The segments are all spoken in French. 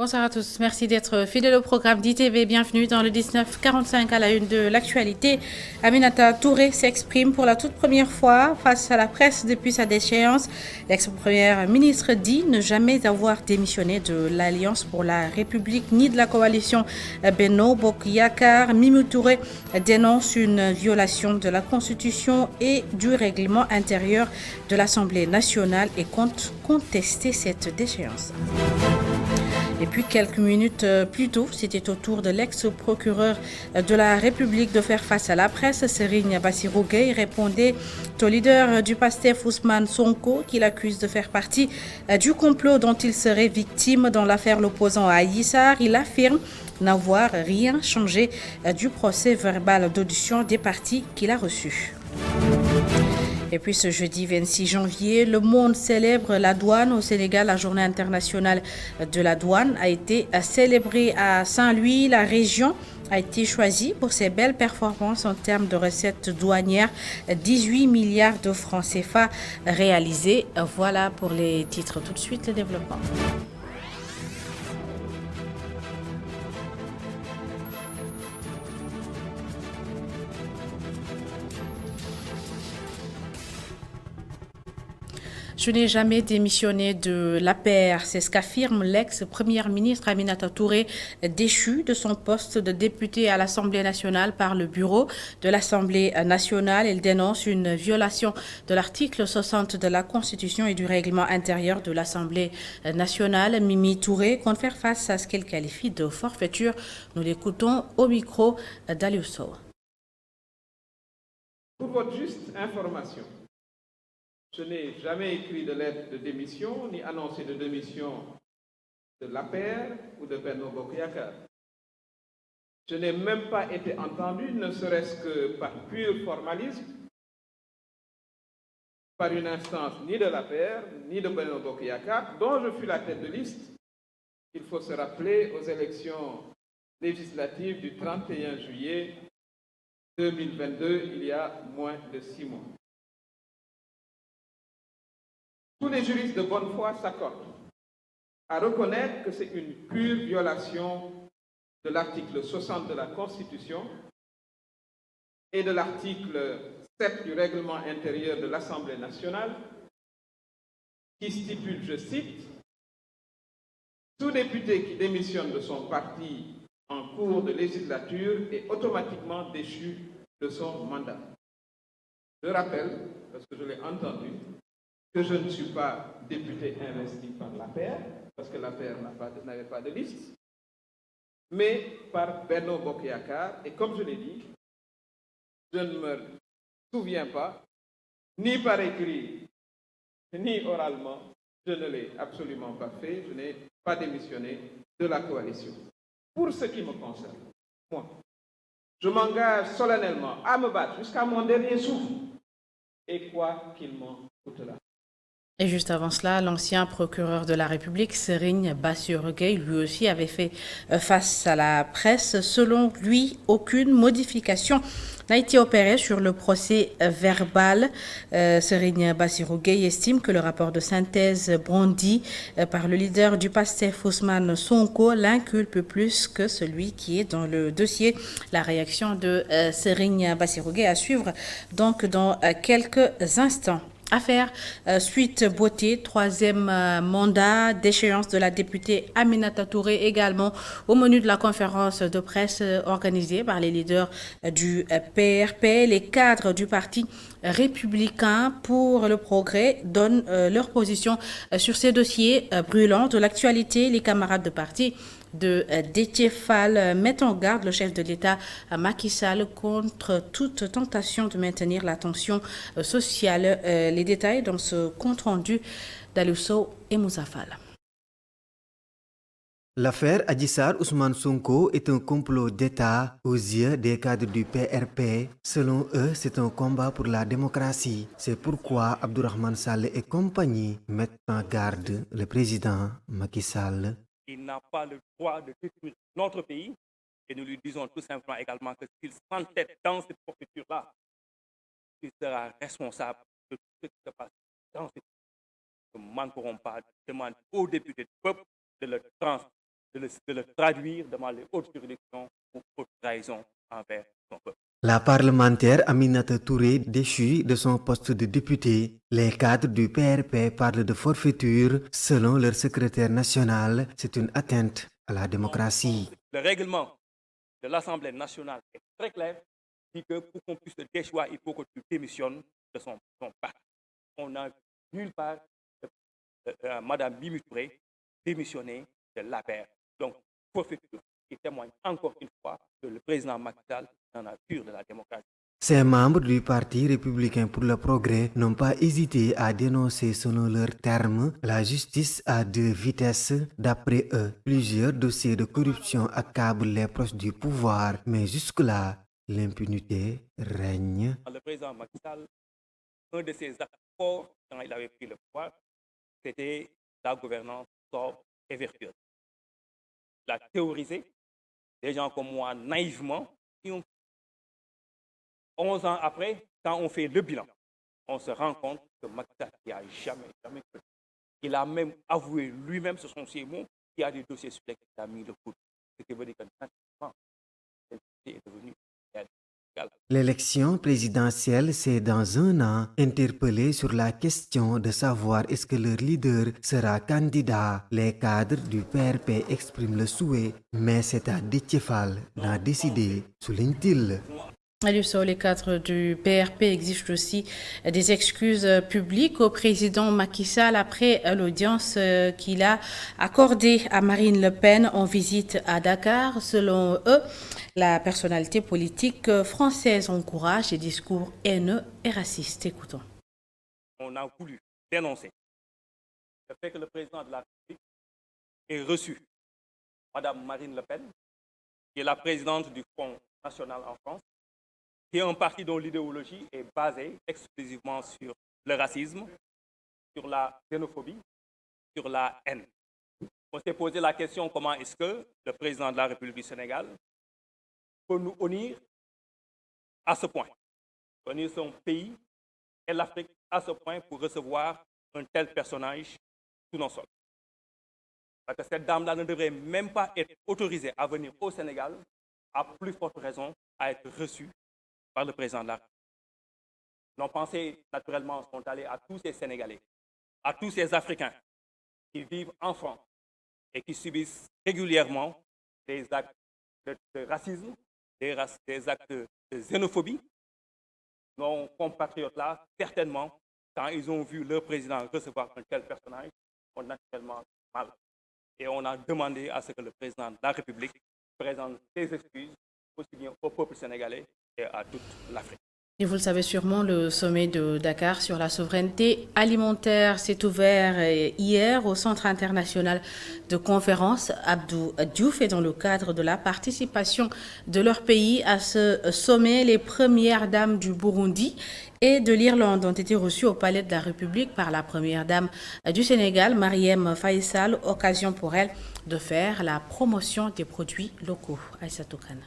Bonsoir à tous, merci d'être fidèles au programme d'ITV. Bienvenue dans le 1945 à la une de l'actualité. Aminata Touré s'exprime pour la toute première fois face à la presse depuis sa déchéance. L'ex-première ministre dit ne jamais avoir démissionné de l'Alliance pour la République ni de la coalition Benno Bokk Yakaar. Mimi Touré dénonce une violation de la Constitution et du règlement intérieur de l'Assemblée nationale et compte contester cette déchéance. Et puis quelques minutes plus tôt, c'était au tour de l'ex-procureur de la République de faire face à la presse. Serigne Bassirou Gueye répondait au leader du PASTEF Ousmane Sonko qui l'accuse de faire partie du complot dont il serait victime dans l'affaire l'opposant à Adji Sarr. Il affirme n'avoir rien changé du procès verbal d'audition des parties qu'il a reçu. Et puis ce jeudi 26 janvier, le monde célèbre la douane au Sénégal. La journée internationale de la douane a été célébrée à Saint-Louis. La région a été choisie pour ses belles performances en termes de recettes douanières. 18 milliards de francs CFA réalisés. Voilà pour les titres. Tout de suite, le développement. Je n'ai jamais démissionné de l'APR, c'est ce qu'affirme l'ex-première ministre Aminata Touré, déchue de son poste de députée à l'Assemblée nationale par le bureau de l'Assemblée nationale. Elle dénonce une violation de l'article 60 de la Constitution et du règlement intérieur de l'Assemblée nationale. Mimi Touré compte faire face à ce qu'elle qualifie de forfaiture. Nous l'écoutons au micro d'Aliou Sow. Pour votre juste information, je n'ai jamais écrit de lettre de démission ni annoncé de démission de l'APR ou de Benno Bokk Yakaar. Je n'ai même pas été entendu, ne serait-ce que par pur formalisme, par une instance ni de l'APR ni de Benno Bokk Yakaar, dont je fus la tête de liste. Il faut se rappeler aux élections législatives du 31 juillet 2022, il y a moins de 6 mois. Tous les juristes de bonne foi s'accordent à reconnaître que c'est une pure violation de l'article 60 de la Constitution et de l'article 7 du règlement intérieur de l'Assemblée nationale qui stipule, je cite, « Tout député qui démissionne de son parti en cours de législature est automatiquement déchu de son mandat. » Je rappelle, parce que je l'ai entendu, que je ne suis pas député investi par l'APR, parce que l'APR n'avait pas de liste, mais par Benno Bokk Yakaar. Et comme je l'ai dit, je ne me souviens pas, ni par écrit, ni oralement, je ne l'ai absolument pas fait, je n'ai pas démissionné de la coalition. Pour ce qui me concerne, moi, je m'engage solennellement à me battre jusqu'à mon dernier souffle, et quoi qu'il m'en coûtera. Et juste avant cela, l'ancien procureur de la République, Serigne Bassirou Gueye, lui aussi avait fait face à la presse. Selon lui, aucune modification n'a été opérée sur le procès verbal. Serigne Bassirou Gueye estime que le rapport de synthèse brandi par le leader du PASTEF Ousmane Sonko l'inculpe plus que celui qui est dans le dossier. La réaction de Serigne Bassirou Gueye à suivre donc dans quelques instants. Affaire suite beauté, troisième mandat d'échéance de la députée Aminata Touré également au menu de la conférence de presse organisée par les leaders du PRP. Les cadres du parti républicain pour le progrès donnent leur position sur ces dossiers brûlants de l'actualité. Les camarades de parti de Déthié Fall met en garde le chef de l'État Macky Sall contre toute tentation de maintenir la tension sociale. Les détails dans ce compte-rendu d'Aliou Sow et Moussa Fall. L'affaire Adji Sarr Ousmane Sonko est un complot d'État aux yeux des cadres du PRP. Selon eux, c'est un combat pour la démocratie. C'est pourquoi Abdourahmane Sall et compagnie mettent en garde le président Macky Sall. Il n'a pas le droit de détruire notre pays et nous lui disons tout simplement également que s'il s'entête dans cette procédure-là, il sera responsable de tout ce qui se passe dans cette procédure. Nous ne manquerons pas de demander aux députés du peuple de le transmettre. de le traduire devant les hautes juridictions pour haute trahison envers son peuple. La parlementaire Aminata Touré déchue de son poste de député. Les cadres du PRP parlent de forfaiture. Selon leur secrétaire national, c'est une atteinte à la démocratie. Le règlement de l'Assemblée nationale est très clair, dit que pour qu'on puisse te déchoir, il faut que tu démissionnes de son parti. On n'a nulle part Madame Mimi Touré démissionner de l'APR. Donc, forfaiture qui témoigne encore une fois que le président Macky Sall en a pur de la démocratie. Ces membres du Parti républicain pour le progrès n'ont pas hésité à dénoncer, selon leurs termes, la justice à deux vitesses. D'après eux, plusieurs dossiers de corruption accablent les proches du pouvoir, mais jusque-là, l'impunité règne. Le président Macky Sall, un de ses actes forts quand il avait pris le pouvoir, c'était la gouvernance sobre et vertueuse. Il a théorisé, des gens comme moi, naïvement, qui ont 11 ans après, quand on fait le bilan, on se rend compte que Macky Sall n'a jamais fait. Il a même avoué lui-même, ce sont ses mots, qu'il y a des dossiers sur lesquels il a mis le coude. Ce qui veut dire que naturellement, le dossier est devenu légal. L'élection présidentielle, c'est dans un an. Interpellés sur la question de savoir est-ce que leur leader sera candidat, les cadres du PRP expriment le souhait, mais c'est à Déthié Fall d'en décider, souligne-t-il. Les cadres du PRP exigent aussi des excuses publiques au président Macky Sall après l'audience qu'il a accordée à Marine Le Pen en visite à Dakar. Selon eux, la personnalité politique française encourage les discours haineux et racistes. Écoutons. On a voulu dénoncer le fait que le président de la République ait reçu Mme Marine Le Pen, qui est la présidente du Front National en France, qui est un parti dont l'idéologie est basée exclusivement sur le racisme, sur la xénophobie, sur la haine. On s'est posé la question comment est-ce que le président de la République du Sénégal peut nous unir à ce point, unir son pays et l'Afrique à ce point pour recevoir un tel personnage sous nos sols. Parce que cette dame-là ne devrait même pas être autorisée à venir au Sénégal, à plus forte raison à être reçue par le président de la République. Nos pensées, naturellement, sont allées à tous ces Sénégalais, à tous ces Africains qui vivent en France et qui subissent régulièrement des actes de racisme, des actes de xénophobie. Nos compatriotes-là, certainement, quand ils ont vu leur président recevoir un tel personnage, ont naturellement mal. Et on a demandé à ce que le président de la République présente ses excuses, aussi bien au peuple sénégalais et à toute l'Afrique. Et vous le savez sûrement, le sommet de Dakar sur la souveraineté alimentaire s'est ouvert hier au Centre international de conférence Abdou Diouf, et dans le cadre de la participation de leur pays à ce sommet, les premières dames du Burundi et de l'Irlande ont été reçues au Palais de la République par la première dame du Sénégal, Marième Faye Sall, occasion pour elle de faire la promotion des produits locaux. Aïssatou Kane.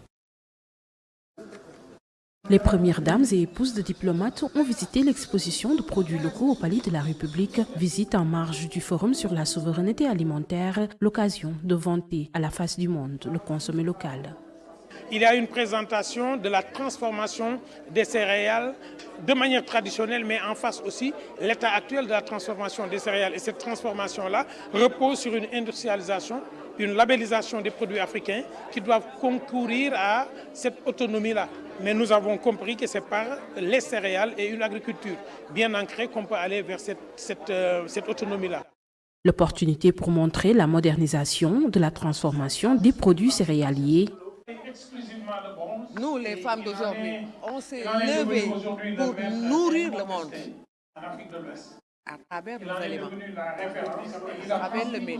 Les premières dames et épouses de diplomates ont visité l'exposition de produits locaux au Palais de la République, visite en marge du Forum sur la souveraineté alimentaire, l'occasion de vanter à la face du monde le consommé local. Il y a une présentation de la transformation des céréales de manière traditionnelle, mais en face aussi l'état actuel de la transformation des céréales. Et cette transformation-là repose sur une industrialisation, une labellisation des produits africains qui doivent concourir à cette autonomie-là. Mais nous avons compris que c'est par les céréales et une agriculture bien ancrée qu'on peut aller vers cette autonomie-là. L'opportunité pour montrer la modernisation de la transformation des produits céréaliers. Nous, les femmes d'aujourd'hui, on s'est levées pour nourrir le monde à travers nos éléments, à travers le mil,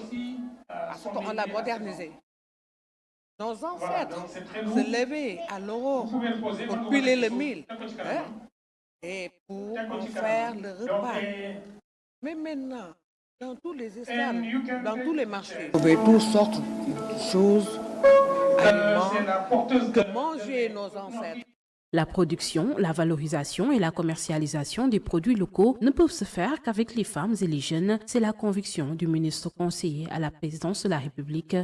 parce qu'on l'a modernisé. Nos ancêtres se levaient à l'aurore pour piler le mil et pour faire le repas. Mais maintenant, dans tous les estrades, dans tous les marchés, vous trouvez toutes sortes de choses, aliments, que mangeaient nos ancêtres. La production, la valorisation et la commercialisation des produits locaux ne peuvent se faire qu'avec les femmes et les jeunes. C'est la conviction du ministre conseiller à la présidence de la République.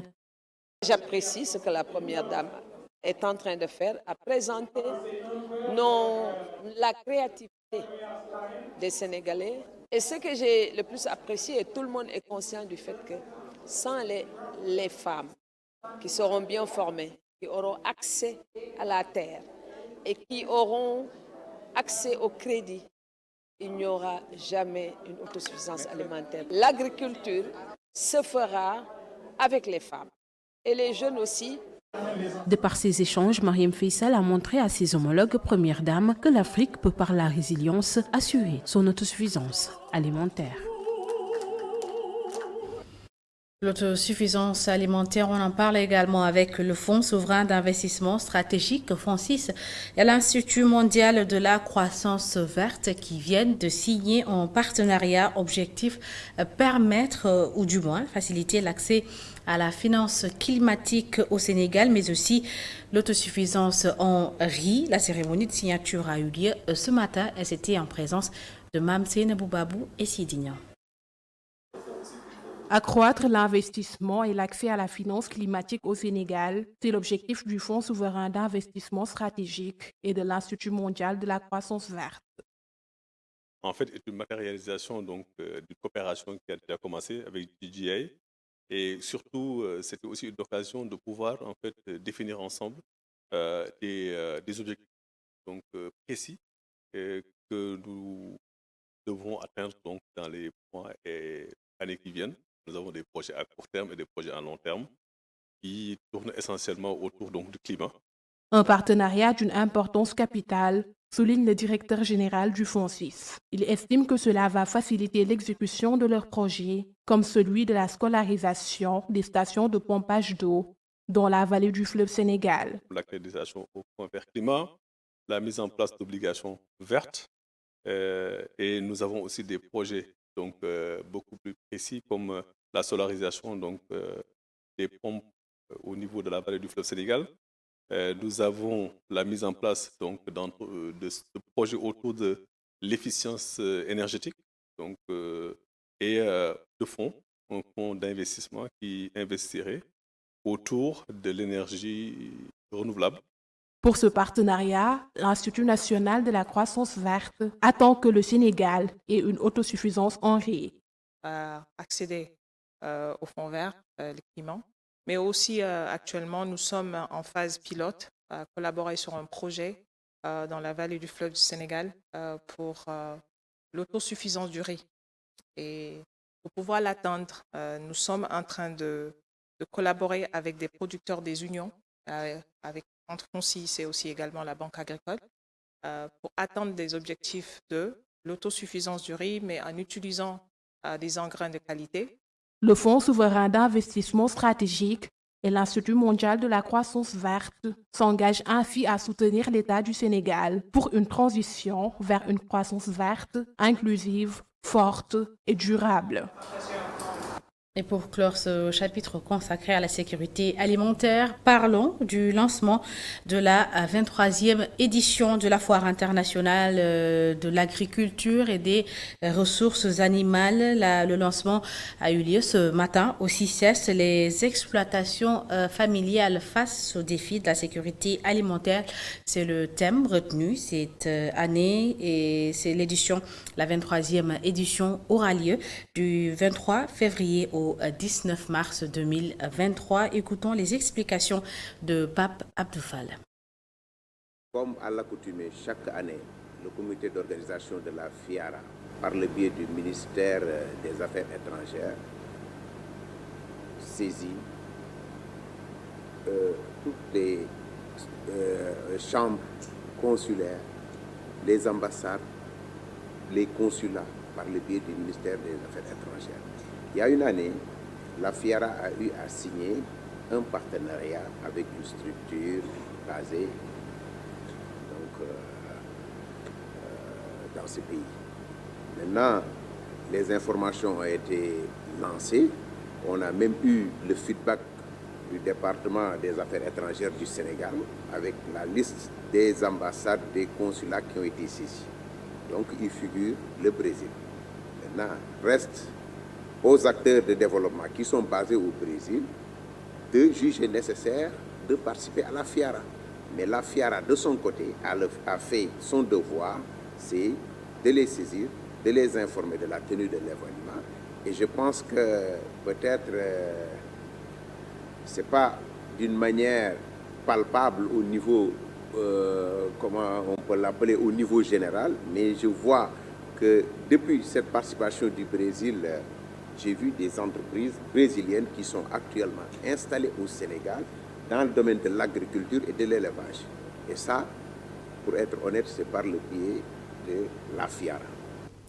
J'apprécie ce que la Première Dame est en train de faire, à présenter la créativité des Sénégalais. Et ce que j'ai le plus apprécié, et tout le monde est conscient du fait que sans les femmes qui seront bien formées, qui auront accès à la terre et qui auront accès au crédit, il n'y aura jamais une autosuffisance alimentaire. L'agriculture se fera avec les femmes et les jeunes aussi. De par ces échanges, Marième Faye Sall a montré à ses homologues premières dames que l'Afrique peut par la résilience assurer son autosuffisance alimentaire. L'autosuffisance alimentaire, on en parle également avec le Fonds souverain d'investissement stratégique, FONSIS, et l'Institut mondial de la croissance verte qui viennent de signer un partenariat objectif permettre, ou du moins faciliter l'accès à la finance climatique au Sénégal, mais aussi l'autosuffisance en riz. La cérémonie de signature a eu lieu ce matin et c'était en présence de Mame Seynabou Babou et Sidignan. Accroître l'investissement et l'accès à la finance climatique au Sénégal, c'est l'objectif du Fonds souverain d'investissement stratégique et de l'Institut mondial de la croissance verte. En fait, c'est une matérialisation d'une coopération qui a déjà commencé avec DGA. Et surtout, c'était aussi une occasion de pouvoir en fait définir ensemble des objectifs précis que nous devrons atteindre dans les mois et années qui viennent. Nous avons des projets à court terme et des projets à long terme qui tournent essentiellement autour du climat. Un partenariat d'une importance capitale, souligne le directeur général du FONSIS. Il estime que cela va faciliter l'exécution de leurs projets, comme celui de la scolarisation des stations de pompage d'eau dans la vallée du fleuve Sénégal. L'accréditation au point vert climat, la mise en place d'obligations vertes, et nous avons aussi des projets beaucoup plus précis comme la solarisation des pompes au niveau de la vallée du fleuve Sénégal. Nous avons la mise en place de ce projet autour de l'efficience énergétique et de fonds, un fonds d'investissement qui investirait autour de l'énergie renouvelable. Pour ce partenariat, l'Institut national de la croissance verte attend que le Sénégal ait une autosuffisance en riz. Accéder au fonds vert, le climat. Mais aussi, actuellement, nous sommes en phase pilote, à collaborer sur un projet dans la vallée du fleuve du Sénégal pour l'autosuffisance du riz. Et pour pouvoir l'atteindre, nous sommes en train de collaborer avec des producteurs des unions, entre FONSIS et aussi également la Banque agricole, pour atteindre des objectifs de l'autosuffisance du riz, mais en utilisant des engrais de qualité. Le Fonds souverain d'investissement stratégique et l'Institut mondial de la croissance verte s'engagent ainsi à soutenir l'État du Sénégal pour une transition vers une croissance verte, inclusive, forte et durable. Et pour clore ce chapitre consacré à la sécurité alimentaire, parlons du lancement de la 23e édition de la Foire internationale de l'agriculture et des ressources animales. Le lancement a eu lieu ce matin au CICES. Les exploitations familiales face aux défis de la sécurité alimentaire, c'est le thème retenu cette année et c'est l'édition, la 23e édition aura lieu du 23 février au 19 mars 2023. Écoutons les explications de Pape Abdoufal. Comme à l'accoutumée, chaque année, le comité d'organisation de la FIARA, par le biais du ministère des Affaires étrangères, saisit toutes les chambres consulaires, les ambassades, les consulats, par le biais du ministère des Affaires étrangères. Il y a une année, la FIARA a eu à signer un partenariat avec une structure basée dans ce pays. Maintenant, les informations ont été lancées. On a même eu le feedback du département des Affaires étrangères du Sénégal avec la liste des ambassades, des consulats qui ont été saisis. Donc, il figure le Brésil. Maintenant, reste aux acteurs de développement qui sont basés au Brésil de juger nécessaire de participer à la FIARA. Mais la FIARA, de son côté, a fait son devoir, c'est de les saisir, de les informer de la tenue de l'événement. Et je pense que peut-être, ce n'est pas d'une manière palpable au niveau, comment on peut l'appeler, au niveau général, mais je vois que depuis cette participation du Brésil, j'ai vu des entreprises brésiliennes qui sont actuellement installées au Sénégal dans le domaine de l'agriculture et de l'élevage. Et ça, pour être honnête, c'est par le biais de la FIARA.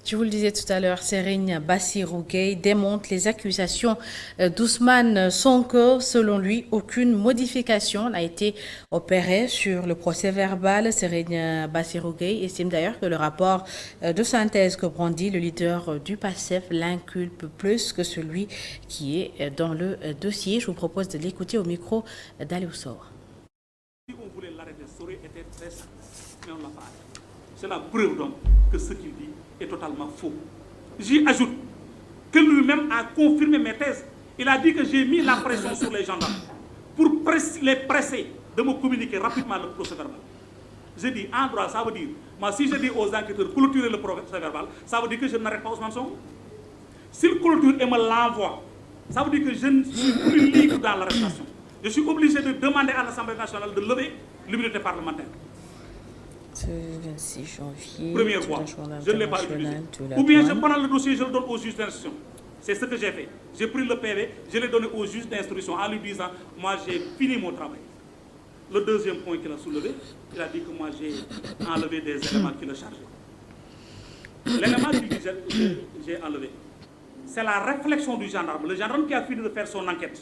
Je vous le disais tout à l'heure, Serigne Bassirou Gueye démonte les accusations d'Ousmane Sonko. Selon lui, aucune modification n'a été opérée sur le procès verbal. Serigne Bassirou Gueye estime d'ailleurs que le rapport de synthèse que brandit le leader du PASTEF l'inculpe plus que celui qui est dans le dossier. Je vous propose de l'écouter au micro d'Aliou Sow. Si on voulait l'arrêter, ça aurait été très simple, mais on ne l'a pas arrêté. C'est la preuve donc que ce qu'il dit est totalement faux. J'y ajoute que lui-même a confirmé mes thèses. Il a dit que j'ai mis la pression sur les gendarmes pour les presser de me communiquer rapidement le procès verbal. J'ai dit en droit, ça veut dire, moi si je dis aux enquêteurs clôturer le procès verbal, ça veut dire que je n'arrête pas Ousmane Sonko. S'il clôture et me l'envoie, ça veut dire que je ne suis plus libre dans l'arrestation. Je suis obligé de demander à l'Assemblée nationale de lever l'immunité parlementaire. Ce 26 janvier, première fois, je ne l'ai pas utilisé. Ou bien je prends le dossier, je le donne au juge d'instruction. C'est ce que j'ai fait. J'ai pris le PV, je l'ai donné au juge d'instruction en lui disant, moi j'ai fini mon travail. Le deuxième point qu'il a soulevé, il a dit que moi j'ai enlevé des éléments qui le chargeaient. L'élément que j'ai enlevé, c'est la réflexion du gendarme. Le gendarme qui a fini de faire son enquête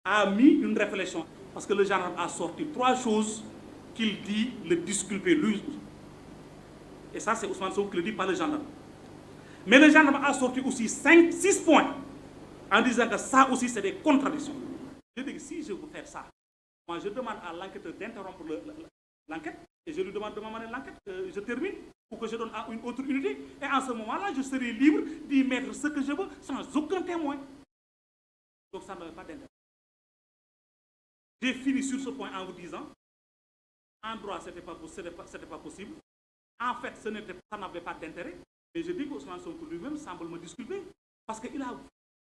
a mis une réflexion. Parce que le gendarme a sorti 3 choses qu'il dit le disculper lui. Et ça, c'est Ousmane Sonko qui le dit, pas le gendarme. Mais le gendarme a sorti aussi 6 points en disant que ça aussi, c'est des contradictions. Je dis que si je veux faire ça, moi, je demande à l'enquêteur d'interrompre l'enquête et je lui demande de m'amener l'enquête. Je termine pour que je donne à une autre unité. Et en ce moment-là, je serai libre d'y mettre ce que je veux sans aucun témoin. Donc ça n'avait pas d'intérêt. J'ai fini sur ce point en vous disant, en droit, ce n'était pas possible. En fait, ça n'avait pas d'intérêt. Mais je dis qu'Ousmane Sonko lui-même semble me disculper parce qu'il a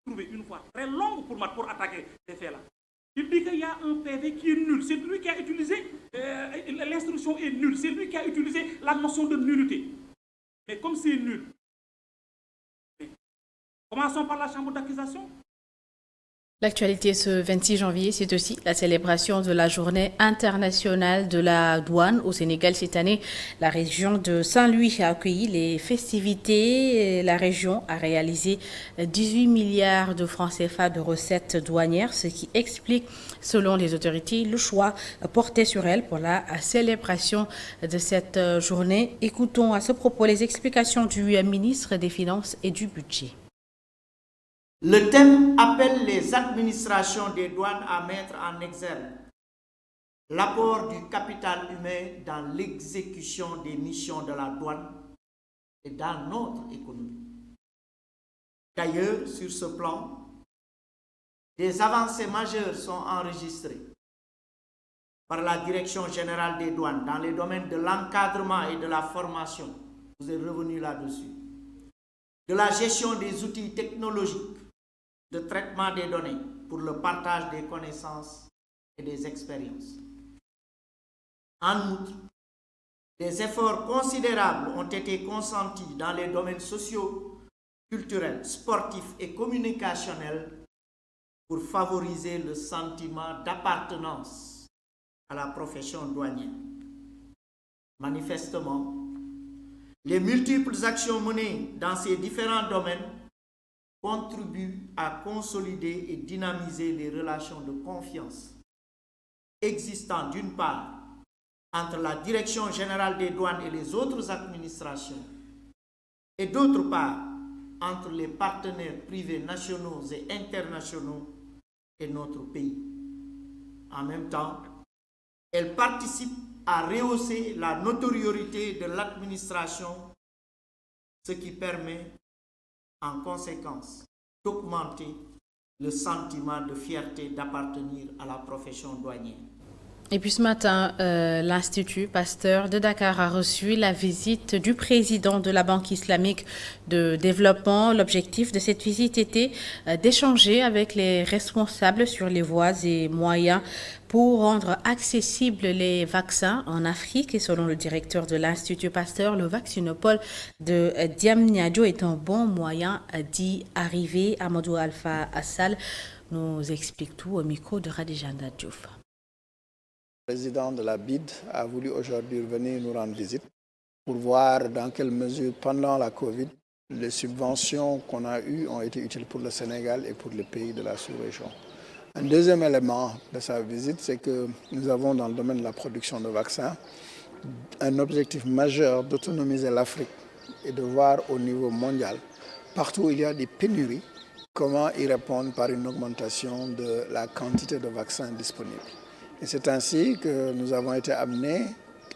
trouvé une fois très longue pour attaquer ces faits-là. Il dit qu'il y a un PV qui est nul. C'est lui qui a utilisé, l'instruction est nulle. C'est lui qui a utilisé la notion de nullité. Mais comme c'est nul, commençons par la chambre d'accusation. L'actualité ce 26 janvier, c'est aussi la célébration de la journée internationale de la douane au Sénégal. Cette année, la région de Saint-Louis a accueilli les festivités. La région a réalisé 18 milliards de francs CFA de recettes douanières, ce qui explique, selon les autorités, le choix porté sur elle pour la célébration de cette journée. Écoutons à ce propos les explications du ministre des Finances et du Budget. Le thème appelle les administrations des douanes à mettre en exergue l'apport du capital humain dans l'exécution des missions de la douane et dans notre économie. D'ailleurs, sur ce plan, des avancées majeures sont enregistrées par la Direction générale des douanes dans les domaines de l'encadrement et de la formation. Vous êtes revenu là-dessus. De la gestion des outils technologiques, de traitement des données pour le partage des connaissances et des expériences. En outre, des efforts considérables ont été consentis dans les domaines sociaux, culturels, sportifs et communicationnels pour favoriser le sentiment d'appartenance à la profession douanière. Manifestement, les multiples actions menées dans ces différents domaines contribuent à consolider et dynamiser les relations de confiance existant d'une part entre la Direction générale des douanes et les autres administrations et d'autre part entre les partenaires privés nationaux et internationaux et notre pays. En même temps, elle participe à rehausser la notoriété de l'administration, ce qui permet en conséquence d'augmenter le sentiment de fierté d'appartenir à la profession douanière. Et puis ce matin, l'Institut Pasteur de Dakar a reçu la visite du président de la Banque islamique de développement. L'objectif de cette visite était d'échanger avec les responsables sur les voies et moyens pour rendre accessibles les vaccins en Afrique. Et selon le directeur de l'Institut Pasteur, le vaccinopole de Diamniadio est un bon moyen d'y arriver. Amadou Alpha Assal nous explique tout au micro de Radijanda Diouf. Le président de la BID a voulu aujourd'hui venir nous rendre visite pour voir dans quelle mesure, pendant la Covid, les subventions qu'on a eues ont été utiles pour le Sénégal et pour les pays de la sous-région. Un deuxième élément de sa visite, c'est que nous avons dans le domaine de la production de vaccins un objectif majeur d'autonomiser l'Afrique et de voir au niveau mondial, partout où il y a des pénuries, comment y répondre par une augmentation de la quantité de vaccins disponibles. Et c'est ainsi que nous avons été amenés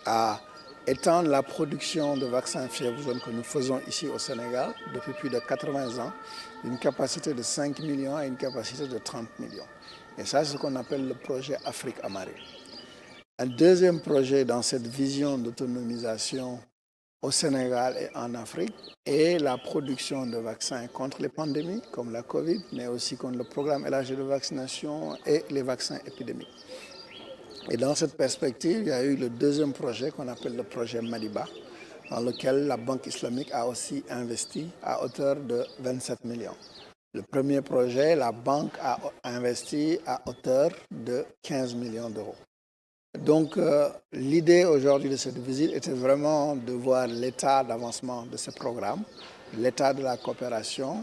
à étendre la production de vaccins fièvre jaune que nous faisons ici au Sénégal depuis plus de 80 ans, d'une capacité de 5 millions à une capacité de 30 millions. Et ça, c'est ce qu'on appelle le projet Afrique Amarée. Un deuxième projet dans cette vision d'autonomisation au Sénégal et en Afrique est la production de vaccins contre les pandémies comme la Covid, mais aussi contre le programme élargi de vaccination et les vaccins épidémiques. Et dans cette perspective, il y a eu le deuxième projet qu'on appelle le projet Madiba, dans lequel la Banque islamique a aussi investi à hauteur de 27 millions. Le premier projet, la banque a investi à hauteur de 15 millions d'euros. Donc l'idée aujourd'hui de cette visite était vraiment de voir l'état d'avancement de ce programme, l'état de la coopération,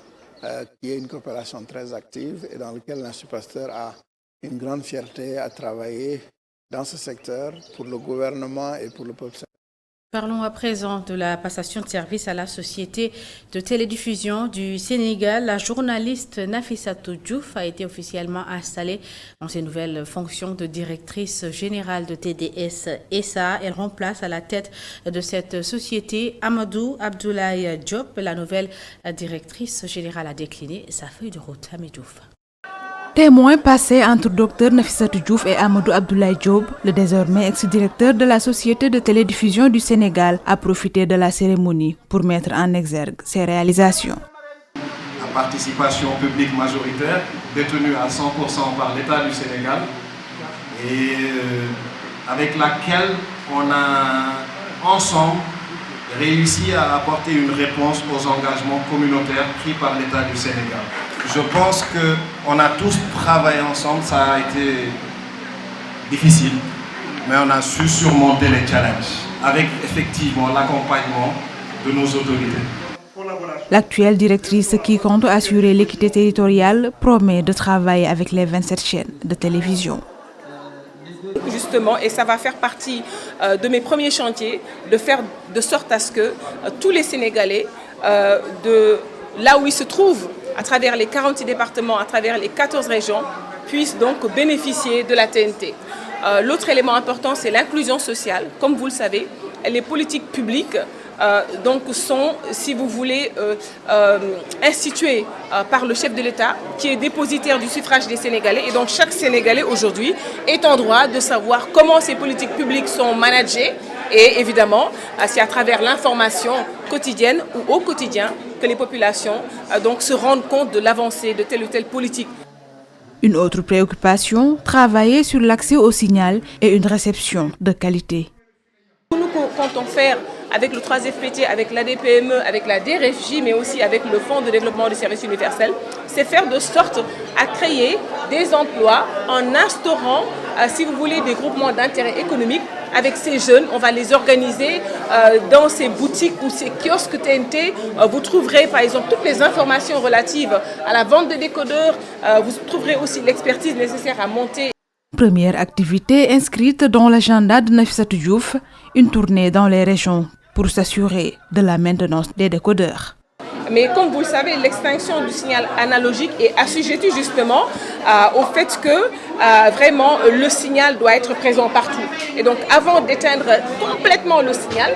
qui est une coopération très active et dans laquelle l'Institut Pasteur a une grande fierté à travailler dans ce secteur pour le gouvernement et pour le peuple. Parlons à présent de la passation de service à la Société de télédiffusion du Sénégal. La journaliste Nafissatou Diouf a été officiellement installée dans ses nouvelles fonctions de directrice générale de TDS SA. Elle remplace à la tête de cette société Amadou Abdoulaye Diop. La nouvelle directrice générale a décliné sa feuille de route. Ami Diouf. Témoin passé entre Dr Nafissatou Diouf et Amadou Abdoulaye Diop, le désormais ex-directeur de la Société de télédiffusion du Sénégal a profité de la cérémonie pour mettre en exergue ses réalisations. La participation publique majoritaire, détenue à 100% par l'État du Sénégal, et avec laquelle on a ensemble réussi à apporter une réponse aux engagements communautaires pris par l'État du Sénégal. Je pense qu'on a tous travaillé ensemble, ça a été difficile, mais on a su surmonter les challenges avec effectivement l'accompagnement de nos autorités. L'actuelle directrice qui compte assurer l'équité territoriale promet de travailler avec les 27 chaînes de télévision. Justement, et ça va faire partie de mes premiers chantiers, de faire de sorte à ce que tous les Sénégalais, de là où ils se trouvent, à travers les 46 départements, à travers les 14 régions, puissent donc bénéficier de la TNT. L'autre élément important, c'est l'inclusion sociale. Comme vous le savez, les politiques publiques donc sont, si vous voulez, instituées par le chef de l'État, qui est dépositaire du suffrage des Sénégalais. Et donc chaque Sénégalais aujourd'hui est en droit de savoir comment ces politiques publiques sont managées. Et évidemment, c'est à travers l'information quotidienne ou au quotidien que les populations donc, se rendent compte de l'avancée de telle ou telle politique. Une autre préoccupation, travailler sur l'accès au signal et une réception de qualité. Nous comptons faire avec le 3FPT, avec l'ADPME, avec la DRFJ, mais aussi avec le Fonds de développement du service universel, c'est faire de sorte à créer des emplois en instaurant, si vous voulez, des groupements d'intérêt économique. Avec ces jeunes, on va les organiser dans ces boutiques ou ces kiosques TNT. Vous trouverez par exemple toutes les informations relatives à la vente de décodeurs. Vous trouverez aussi l'expertise nécessaire à monter. Première activité inscrite dans l'agenda de Nafissatou Diouf, une tournée dans les régions pour s'assurer de la maintenance des décodeurs. Mais comme vous le savez, l'extinction du signal analogique est assujettie justement au fait que vraiment le signal doit être présent partout. Et donc avant d'éteindre complètement le signal,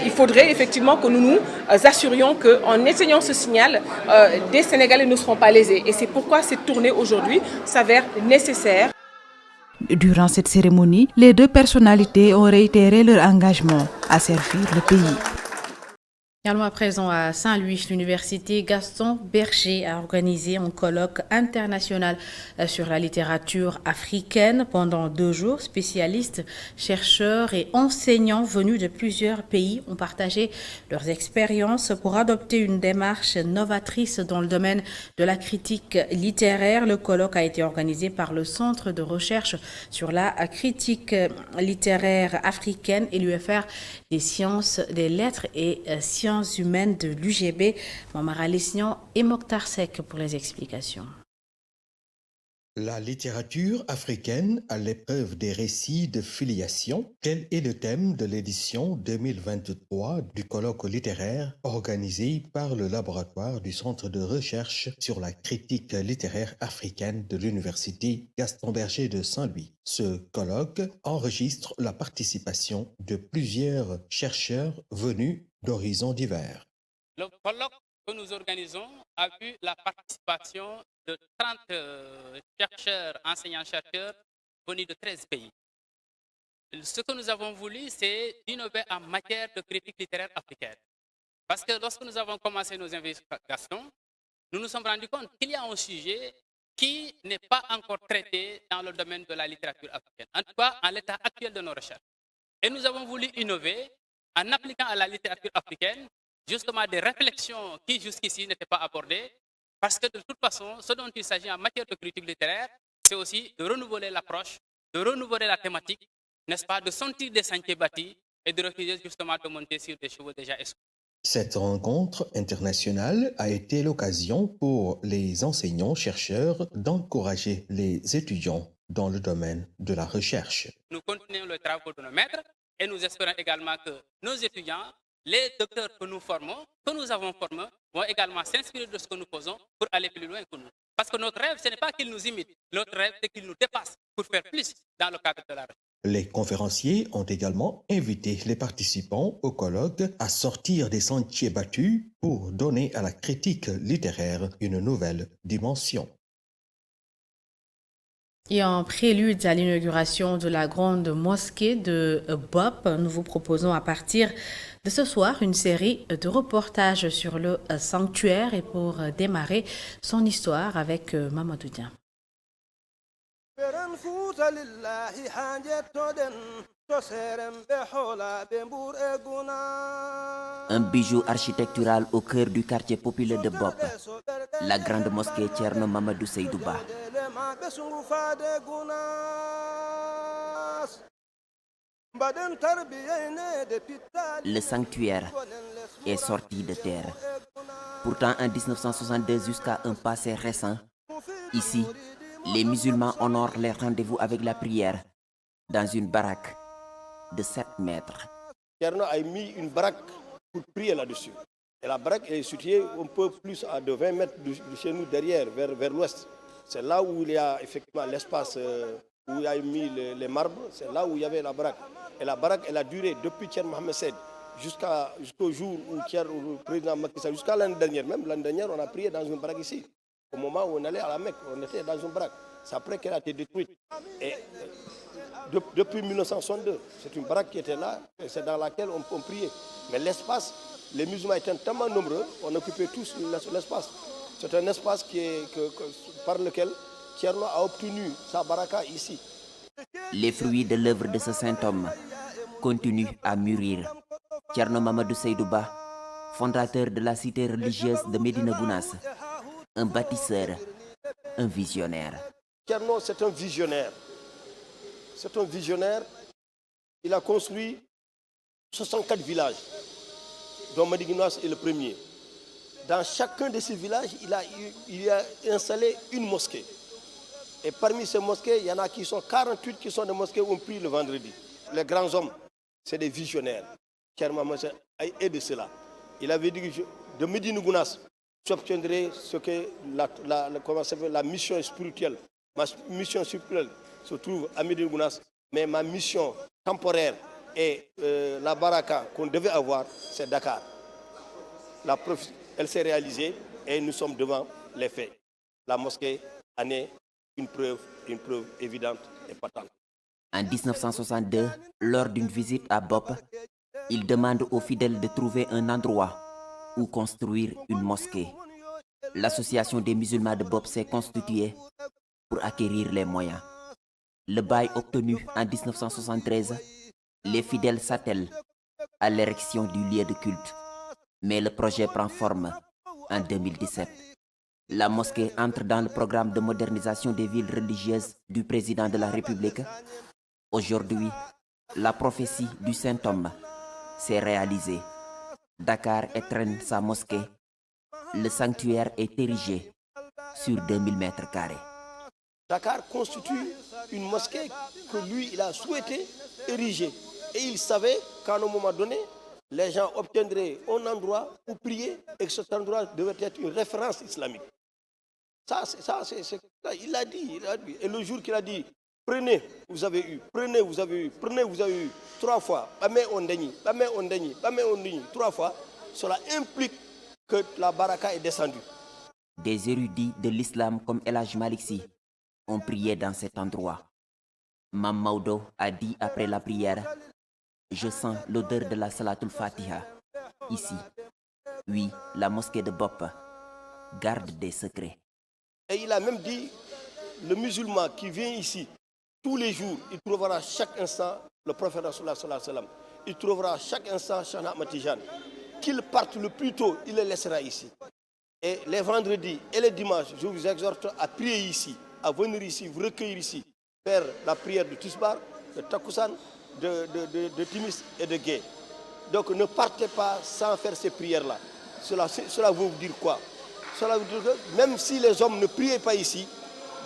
il faudrait effectivement que nous nous assurions qu'en éteignant ce signal, des Sénégalais ne seront pas lésés. Et c'est pourquoi cette tournée aujourd'hui s'avère nécessaire. Durant cette cérémonie, les deux personnalités ont réitéré leur engagement à servir le pays. Également à présent à Saint-Louis, l'université Gaston Berger a organisé un colloque international sur la littérature africaine pendant 2 jours. Spécialistes, chercheurs et enseignants venus de plusieurs pays ont partagé leurs expériences pour adopter une démarche novatrice dans le domaine de la critique littéraire. Le colloque a été organisé par le Centre de recherche sur la critique littéraire africaine et l'UFR des sciences des lettres et sciences humaines de l'UGB. Mamara Lesnian et Mokhtar Sek pour les explications. La littérature africaine à l'épreuve des récits de filiation, tel est le thème de l'édition 2023 du colloque littéraire organisé par le laboratoire du Centre de recherche sur la critique littéraire africaine de l'Université Gaston Berger de Saint-Louis. Ce colloque enregistre la participation de plusieurs chercheurs venus d'horizons divers. Le colloque que nous organisons a vu la participation de 30 chercheurs, enseignants-chercheurs venus de 13 pays. Ce que nous avons voulu, c'est d'innover en matière de critique littéraire africaine. Parce que lorsque nous avons commencé nos investigations, nous nous sommes rendus compte qu'il y a un sujet qui n'est pas encore traité dans le domaine de la littérature africaine, en tout cas en l'état actuel de nos recherches. Et nous avons voulu innover en appliquant à la littérature africaine justement des réflexions qui jusqu'ici n'étaient pas abordées, parce que de toute façon, ce dont il s'agit en matière de critique littéraire, c'est aussi de renouveler l'approche, de renouveler la thématique, n'est-ce pas, de sentir des sentiers bâtis et de refuser justement de monter sur des chevaux déjà escoués. Cette rencontre internationale a été l'occasion pour les enseignants-chercheurs d'encourager les étudiants dans le domaine de la recherche. Nous continuons le travail de nos maîtres et nous espérons également que nos étudiants, les docteurs que nous formons, que nous avons formés, vont également s'inspirer de ce que nous faisons pour aller plus loin que nous. Parce que notre rêve, ce n'est pas qu'ils nous imitent, notre rêve, c'est qu'ils nous dépassent pour faire plus dans le cadre de la recherche. Les conférenciers ont également invité les participants au colloque à sortir des sentiers battus pour donner à la critique littéraire une nouvelle dimension. Et en prélude à l'inauguration de la grande mosquée de Bop, nous vous proposons à partir de ce soir une série de reportages sur le sanctuaire et pour démarrer son histoire avec Mamadou Dian. Un bijou architectural au cœur du quartier populaire de Bop, la grande mosquée Thierno Mamadou Seydou Ba. Le sanctuaire est sorti de terre. Pourtant, en 1962 jusqu'à un passé récent, ici, les musulmans honorent les rendez-vous avec la prière dans une baraque de 7 mètres. Thierno a mis une baraque pour prier là-dessus. Et la baraque est située un peu plus à de 20 mètres de chez nous derrière, vers l'ouest. C'est là où il y a effectivement l'espace où il a mis les marbres, c'est là où il y avait la baraque. Et la baraque, elle a duré depuis Thierno Mohamed Sed jusqu'au jour où le président Macky Sall, jusqu'à l'année dernière, même l'année dernière, on a prié dans une baraque ici. Au moment où on allait à la Mecque, on était dans une baraque. C'est après qu'elle a été détruite. Et depuis 1962, c'est une baraque qui était là, et c'est dans laquelle on priait. Mais l'espace, les musulmans étaient tellement nombreux, on occupait tous l'espace. C'est un espace par lequel Thierno a obtenu sa baraka ici. Les fruits de l'œuvre de ce saint homme continuent à mûrir. Thierno Mamadou Seydou Ba, fondateur de la cité religieuse de Médina Gounass, un bâtisseur, un visionnaire. Thierno, c'est un visionnaire. C'est un visionnaire. Il a construit 64 villages, dont Médina Gounass est le premier. Dans chacun de ces villages, il a installé une mosquée. Et parmi ces mosquées, il y en a qui sont 48 qui sont des mosquées où on prie le vendredi. Les grands hommes, c'est des visionnaires. Thierno Mamadou est de cela. Il avait dit que de Médina Gounass, j'obtiendrai ce que la mission spirituelle. Ma mission spirituelle se trouve à Médina Gounass, mais ma mission temporaire Et la baraka qu'on devait avoir, c'est Dakar. Elle s'est réalisée et nous sommes devant les faits. La mosquée en est une preuve évidente et patente. En 1962, lors d'une visite à Bop, il demande aux fidèles de trouver un endroit où construire une mosquée. L'association des musulmans de Bop s'est constituée pour acquérir les moyens. Le bail obtenu en 1973, les fidèles s'attellent à l'érection du lieu de culte. Mais le projet prend forme en 2017. La mosquée entre dans le programme de modernisation des villes religieuses du président de la République. Aujourd'hui, la prophétie du Saint-Homme s'est réalisée. Dakar étrenne sa mosquée. Le sanctuaire est érigé sur 2000 mètres carrés. Dakar constitue une mosquée que lui, il a souhaité ériger. Et il savait qu'à un moment donné, les gens obtiendraient un endroit où prier et que cet endroit devait être une référence islamique. Il l'a dit. Et le jour qu'il a dit, prenez, vous avez eu, prenez, vous avez eu, prenez, vous avez eu, 3 fois, trois fois, cela implique que la baraka est descendue. Des érudits de l'islam comme El Hadj Malick Sy ont prié dans cet endroit. Mam Maodo a dit après la prière, je sens l'odeur de la Salatul Fatiha. Ici, oui, la mosquée de Bop garde des secrets. Et il a même dit, le musulman qui vient ici, tous les jours, il trouvera chaque instant le prophète Rasulullah sallallahu alayhi wa sallam. Il trouvera chaque instant Cheikh Ahmad Tidiane. Qu'il parte le plus tôt, il le laissera ici. Et les vendredis et les dimanches, je vous exhorte à prier ici, à venir ici, vous recueillir ici, faire la prière de Tisbar, de Takusan, de Timis et de Gué. Donc ne partez pas sans faire ces prières-là. Cela veut vous dire quoi? Cela veut dire que même si les hommes ne priaient pas ici,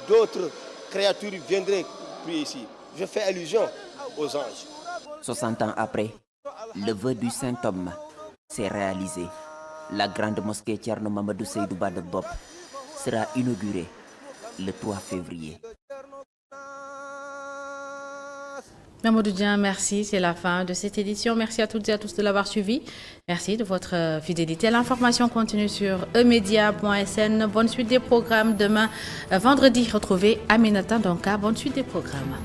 d'autres créatures viendraient prier ici. Je fais allusion aux anges. 60 ans après, le vœu du Saint-Homme s'est réalisé. La grande mosquée Thierno Mamadou Seydou Ba de Bop sera inaugurée le 3 février. Mamadou Dian, merci. C'est la fin de cette édition. Merci à toutes et à tous de l'avoir suivi. Merci de votre fidélité. L'information continue sur emedia.sn. Bonne suite des programmes. Demain, vendredi, retrouvez Aminata Donka. Bonne suite des programmes.